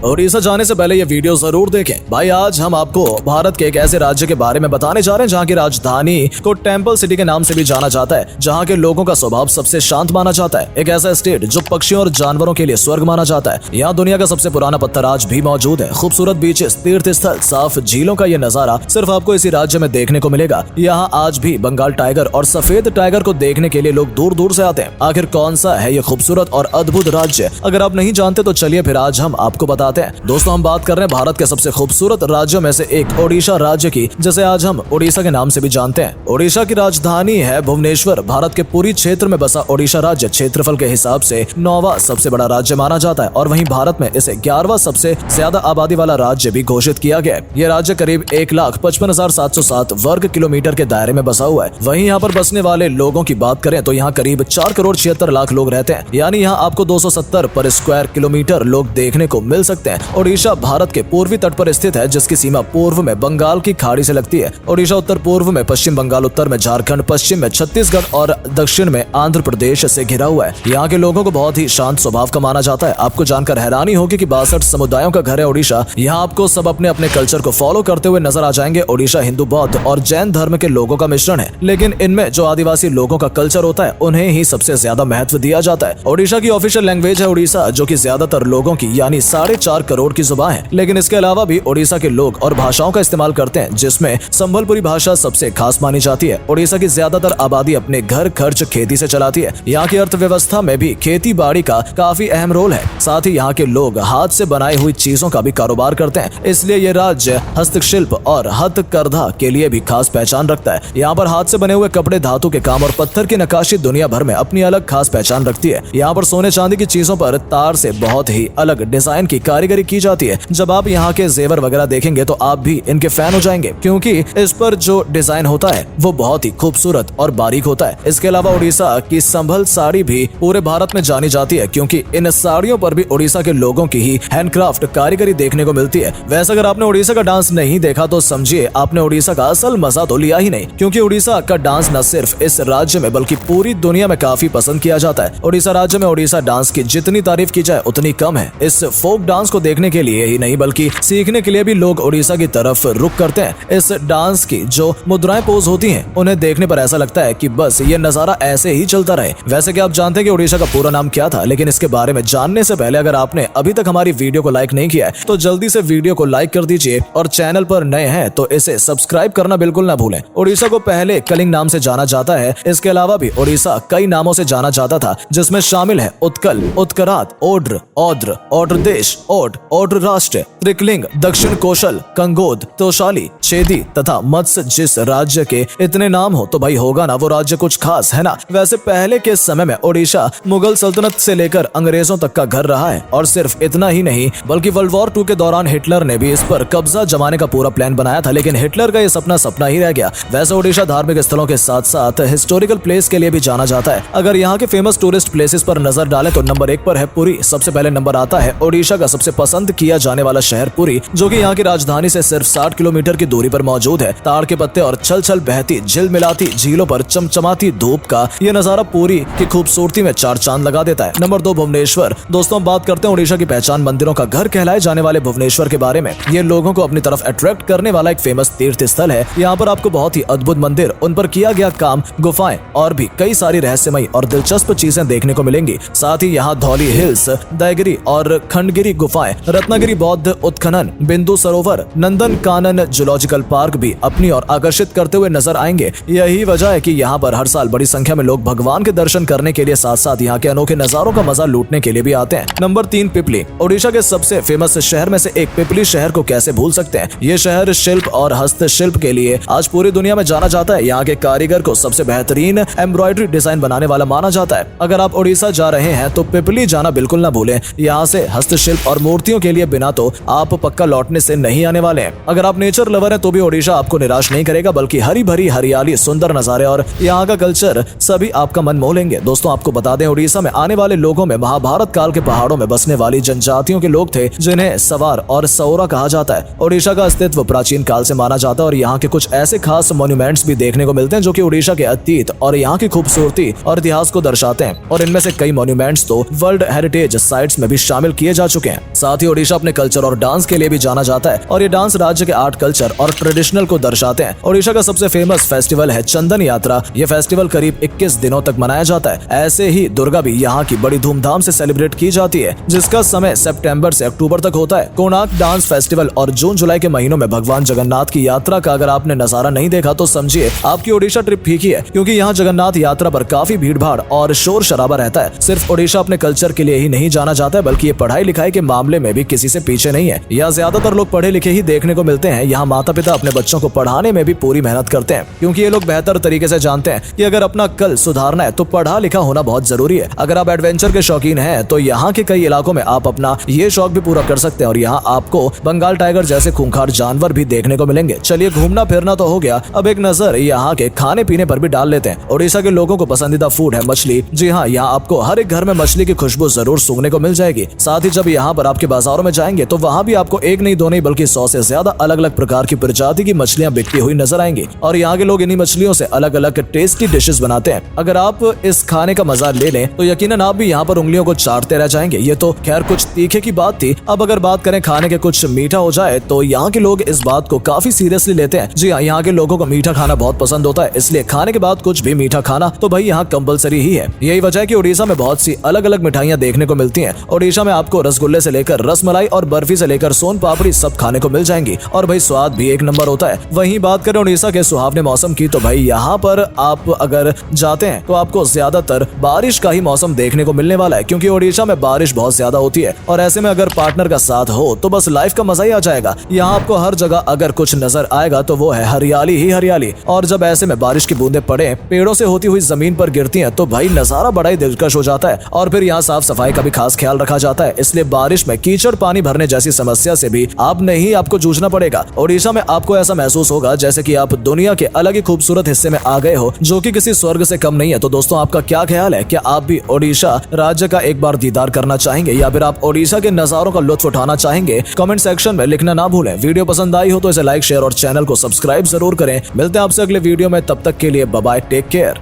उड़ीसा जाने से पहले ये वीडियो जरूर देखें। भाई आज हम आपको भारत के एक ऐसे राज्य के बारे में बताने जा रहे हैं जहाँ की राजधानी को टेम्पल सिटी के नाम से भी जाना जाता है, जहाँ के लोगों का स्वभाव सबसे शांत माना जाता है। एक ऐसा स्टेट जो पक्षियों और जानवरों के लिए स्वर्ग माना जाता है। यहाँ दुनिया का सबसे पुराना पत्थर आज भी मौजूद है। खूबसूरत बीचेस, तीर्थ स्थल, साफ झीलों का ये नजारा सिर्फ आपको इसी राज्य में देखने को मिलेगा। यहाँ आज भी बंगाल टाइगर और सफेद टाइगर को देखने के लिए लोग दूर दूर से आते हैं। आखिर कौन सा है ये खूबसूरत और अद्भुत राज्य? अगर आप नहीं जानते तो चलिए फिर आज हम आपको बताते हैं। दोस्तों हम बात कर रहे हैं भारत के सबसे खूबसूरत राज्यों में से एक ओडिशा राज्य की, जिसे आज हम ओडिशा के नाम से भी जानते हैं। ओडिशा की राजधानी है भुवनेश्वर। भारत के पूरी क्षेत्र में बसा ओडिशा राज्य क्षेत्रफल के हिसाब से 9वां सबसे बड़ा राज्य माना जाता है और वहीं भारत में इसे 11वां सबसे ज्यादा आबादी वाला राज्य भी घोषित किया गया है। ये राज्य करीब 1,55,707 वर्ग किलोमीटर के दायरे में बसा हुआ है। वहीं यहाँ पर बसने वाले लोगों की बात करें तो यहाँ करीब 4,76,00,000 लोग रहते हैं, यानी यहाँ आपको 270 पर स्क्वायर किलोमीटर लोग देखने को मिल सकते हैं। ओडिशा भारत के पूर्वी तट पर स्थित है, जिसकी सीमा पूर्व में बंगाल की खाड़ी से लगती है। ओडिशा उत्तर पूर्व में पश्चिम बंगाल, उत्तर में झारखंड, पश्चिम में छत्तीसगढ़ और दक्षिण में आंध्र प्रदेश से घिरा हुआ है। यहाँ के लोगों को बहुत ही शांत स्वभाव का माना जाता है। आपको जानकर हैरानी होगी कि 62 समुदायों का घर है ओडिशा। यहाँ आपको सब अपने अपने कल्चर को फॉलो करते हुए नजर आ जाएंगे। ओडिशा हिंदू, बौद्ध और जैन धर्म के लोगों का मिश्रण है, लेकिन इनमें जो आदिवासी लोगों का कल्चर होता है उन्हें ही सबसे ज्यादा महत्व दिया जाता है। ओडिशा की ऑफिशियल लैंग्वेज है ओडिशा, जो कि ज्यादातर लोगों की यानी 4.5 करोड़ की जुबान है। लेकिन इसके अलावा भी ओडिशा के लोग और भाषाओं का इस्तेमाल करते हैं, जिसमें संबलपुरी भाषा सबसे खास मानी जाती है। ओडिशा की ज्यादातर आबादी अपने घर खर्च खेती से चलाती है। यहाँ की अर्थव्यवस्था में भी खेती बाड़ी का काफी अहम रोल है। साथ ही यहाँ के लोग हाथ से बनाई हुई चीजों का भी कारोबार करते हैं, इसलिए ये राज्य हस्तशिल्प और हथकरघा के लिए भी खास पहचान रखता है। यहाँ पर हाथ से बने हुए कपड़े, धातु के काम और पत्थर की नक्काशी दुनिया भर में अपनी अलग खास पहचान रखती है। यहाँ पर सोने चांदी की चीजों पर तार से बहुत ही अलग डिजाइन की कारीगरी की जाती है। जब आप यहाँ के जेवर वगैरह देखेंगे तो आप भी इनके फैन हो जाएंगे, क्योंकि इस पर जो डिजाइन होता है वो बहुत ही खूबसूरत और बारीक होता है। इसके अलावा उड़ीसा की संभल साड़ी भी पूरे भारत में जानी जाती है, क्योंकि इन साड़ियों पर भी उड़ीसा के लोगों की ही हैंडक्राफ्ट कारीगरी देखने को मिलती है। वैसे अगर आपने उड़ीसा का डांस नहीं देखा तो समझिए आपने उड़ीसा का असल मजा तो लिया ही नहीं, क्योंकि उड़ीसा का डांस न सिर्फ इस राज्य में बल्कि पूरी दुनिया में काफी पसंद किया जाता है। उड़ीसा राज्य में उड़ीसा डांस की जितनी तारीफ की जाए उतनी कम है। इस फोक डांस को देखने के लिए ही नहीं बल्कि सीखने के लिए भी लोग उड़ीसा की तरफ रुख करते हैं। इस डांस की जो मुद्राएं पोज होती हैं उन्हें देखने पर ऐसा लगता है कि बस ये नजारा ऐसे ही चलता रहे। वैसे क्या आप जानते हैं कि उड़ीसा का पूरा नाम क्या था? लेकिन इसके बारे में जानने से पहले अगर आपने अभी तक हमारी वीडियो को लाइक नहीं किया है तो जल्दी से वीडियो को लाइक कर दीजिए और चैनल पर नए हैं तो इसे सब्सक्राइब करना बिल्कुल ना भूलें। उड़ीसा को पहले कलिंग नाम से जाना जाता है। इसके अलावा भी उड़ीसा कई नामों से जाना जाता था, जिसमें शामिल है उत्कल, उत्करात, ओड्र, औद्र, औड्रदेश, ओड, औड्र राष्ट्र, त्रिकलिंग, दक्षिण कोशल, कंगोद, तोशाली, छेदी तथा मत्स्य। जिस राज्य के इतने नाम हो तो भाई होगा ना वो राज्य कुछ खास, है ना? वैसे पहले के समय में उड़ीसा मुगल सल्तनत से लेकर अंग्रेजों तक का घर रहा है और सिर्फ इतना ही नहीं बल्कि वर्ल्ड वॉर 2 के दौरान हिटलर ने भी इस पर कब्जा जमाने का पूरा प्लान बनाया था, लेकिन हिटलर का ये सपना ही रह गया। वैसे उड़ीसा धार्मिक स्थलों के साथ साथ हिस्टोरिकल प्लेस के लिए भी जाना जाता है। अगर यहाँ के फेमस टूरिस्ट प्लेसेस पर नजर डालें तो नंबर 1 पर है पुरी। सबसे पहले नंबर आता है उड़ीसा का सबसे पसंद किया जाने वाला शहर पुरी, जो कि यहाँ की राजधानी से सिर्फ 60 किलोमीटर की दूरी पर मौजूद है। ताड़ के पत्ते और छल छल बहती झिलमिलाती झीलों पर चमचमाती धूप का ये नजारा पुरी की खूबसूरती में 4 चांद लगा देता है। नंबर 2 भुवनेश्वर। दोस्तों बात करते हैं उड़ीसा की पहचान मंदिरों का घर कहलाए जाने वाले भुवनेश्वर के बारे में। ये लोगों को अपनी तरफ अट्रैक्ट करने वाला एक फेमस तीर्थ स्थल है। यहाँ पर आपको बहुत ही अद्भुत मंदिर, उन पर किया गया काम, गुफाएं और भी कई सारी रहस्यमयी और दिलचस्प चीजें देखने को मिलेंगी। साथ ही यहाँ धौली हिल्स, दयगिरी और खंडगिरी गुफाएं, रत्नागिरी बौद्ध उत्खनन, बिंदु सरोवर, नंदन कानन जूलॉजिकल पार्क भी अपनी ओर आकर्षित करते हुए नजर आएंगे। यही वजह है कि यहाँ पर हर साल बड़ी संख्या में लोग भगवान के दर्शन करने के लिए साथ साथ यहाँ के अनोखे नजारों का मजा लूटने के लिए भी आते हैं। नंबर 3 पिपली। उड़ीसा के सबसे फेमस शहर में से एक पिपली शहर को कैसे भूल सकते हैं? ये शहर शिल्प और हस्तशिल्प के लिए आज पूरी दुनिया में जाना जाता है। यहाँ के कारीगर को सबसे बेहतरीन एम्ब्रॉयडरी डिजाइन बनाने वाला माना जाता है। अगर आप उड़ीसा जा रहे हैं तो पिपली जाना बिल्कुल ना भूलें। यहाँ से हस्तशिल्प और मूर्तियों के लिए बिना तो आप पक्का लौटने से नहीं आने वाले हैं। अगर आप नेचर लवर हैं तो भी उड़ीसा आपको निराश नहीं करेगा, बल्कि हरी भरी हरियाली, सुंदर नजारे और यहाँ का कल्चर सभी आपका मन मोह लेंगे। दोस्तों आपको बता दें उड़ीसा में आने वाले लोगों में महाभारत काल के पहाड़ों में बसने वाली जनजातियों के लोग थे, जिन्हें सवार और सौरा कहा जाता है। उड़ीसा का अस्तित्व प्राचीन काल से माना जाता है और यहाँ के कुछ ऐसे खास मॉन्यूमेंट्स भी देखने को मिलते हैं जो कि उड़ीसा के अतीत और यहाँ की खूबसूरती और इतिहास को दर्शाते हैं। और इनमें से कई मॉन्यूमेंट्स तो वर्ल्ड हेरिटेज साइट्स में भी शामिल किए जा चुके हैं। साथ ही ओडिशा अपने कल्चर और डांस के लिए भी जाना जाता है और ये डांस राज्य के आर्ट कल्चर और ट्रेडिशनल को दर्शाते हैं। ओडिशा का सबसे फेमस फेस्टिवल है चंदन यात्रा। ये फेस्टिवल करीब 21 दिनों तक मनाया जाता है। ऐसे ही दुर्गा भी यहाँ की बड़ी धूमधाम से सेलिब्रेट की जाती है, जिसका समय सितंबर से अक्टूबर तक होता है। कोणार्क डांस फेस्टिवल और जून जुलाई के महीनों में भगवान जगन्नाथ की यात्रा का अगर आपने नजारा नहीं देखा तो समझिए आपकी ओडिशा ट्रिप फीकी है, क्योंकि यहाँ जगन्नाथ यात्रा पर काफी भीड़ भाड़ और शोर शराबा रहता है। सिर्फ ओडिशा अपने कल्चर के लिए ही नहीं जाना जाता है, बल्कि ये पढ़ाई लिखाई के मामले में भी किसी से पीछे नहीं है। यहाँ ज्यादातर लोग पढ़े लिखे ही देखने को मिलते हैं। यहाँ माता पिता अपने बच्चों को पढ़ाने में भी पूरी मेहनत करते हैं, क्योंकि ये लोग बेहतर तरीके से जानते हैं कि अगर अपना कल सुधारना है तो पढ़ा लिखा होना बहुत जरूरी है। अगर आप एडवेंचर के शौकीन हैं तो यहाँ के कई इलाकों में आप अपना ये शौक भी पूरा कर सकते हैं और यहाँ आपको बंगाल टाइगर जैसे खूंखार जानवर भी देखने को मिलेंगे। चलिए घूमना फिरना तो हो गया, अब एक नजर यहाँ के खाने पीने पर भी डाल लेते हैं। ओडिशा के लोगों को पसंदीदा फूड है मछली। जी हाँ, यहाँ आपको हर एक घर में मछली की खुशबू जरूर सूंघने को मिल जाएगी। साथ ही जब यहाँ पर आपके बाजारों में जाएंगे तो वहाँ भी आपको एक नहीं दो नहीं बल्कि 100 से ज्यादा अलग अलग प्रकार की प्रजाति की मछलियाँ बिकती हुई नजर आएंगी और यहाँ के लोग इन्हीं मछलियों से अलग अलग टेस्टी डिशेस बनाते हैं। अगर आप इस खाने का मजा ले लें तो यकीनन आप भी यहाँ पर उंगलियों को चाटते रह जाएंगे। ये तो खैर कुछ तीखे की बात थी। अब अगर बात करें खाने के कुछ मीठा हो जाए तो यहाँ के लोग इस बात को काफी सीरियसली लेते हैं। जी हाँ, यहाँ के लोगों को मीठा खाना बहुत पसंद होता है, इसलिए खाने के बाद कुछ भी मीठा खाना तो भाई यहाँ कंपलसरी ही है। यही वजह है कि उड़ीसा में बहुत सी अलग अलग मिठाइयाँ देखने को मिलती हैं। उड़ीसा में आपको रसगुल्ले से लेकर रसमलाई और बर्फी से लेकर सोन पापड़ी सब खाने को मिल जाएंगी और भाई स्वाद भी एक नंबर होता है। वहीं बात करें उड़ीसा के सुहावने मौसम की तो भाई यहाँ पर आप अगर जाते हैं तो आपको ज्यादातर बारिश का ही मौसम देखने को मिलने वाला है, क्योंकि ओडिशा में बारिश बहुत ज्यादा होती है और ऐसे में अगर पार्टनर का साथ हो तो बस लाइफ का मजा ही आ जाएगा। यहाँ आपको हर जगह अगर कुछ नजर आएगा तो वो है हरियाली ही हरियाली। और जब ऐसे में बारिश की बूंदें पड़े पेड़ों से होती हुई जमीन पर गिरती हैं तो भाई नजारा बड़ा ही दिलकश हो जाता है। और फिर यहाँ साफ सफाई का भी खास ख्याल रखा जाता है, इसलिए बारिश में कीचड़ पानी भरने जैसी समस्या से भी आपको जूझना पड़ेगा। ओडिशा में आपको ऐसा महसूस होगा जैसे कि आप दुनिया के अलग ही खूबसूरत हिस्से में आ गए हो, जो कि किसी स्वर्ग से कम नहीं है। तो दोस्तों, आपका क्या ख्याल है? क्या आप भी ओडिशा राज्य का एक बार दीदार करना चाहेंगे या फिर आप ओडिशा के नजारों का लुत्फ उठाना चाहेंगे? कमेंट सेक्शन में लिखना ना भूलें। वीडियो पसंद आई हो तो इसे लाइक शेयर और चैनल को सब्सक्राइब जरूर करें। मिलते हैं आपसे अगले वीडियो में, तब तक के लिए बाय बाय, टेक केयर।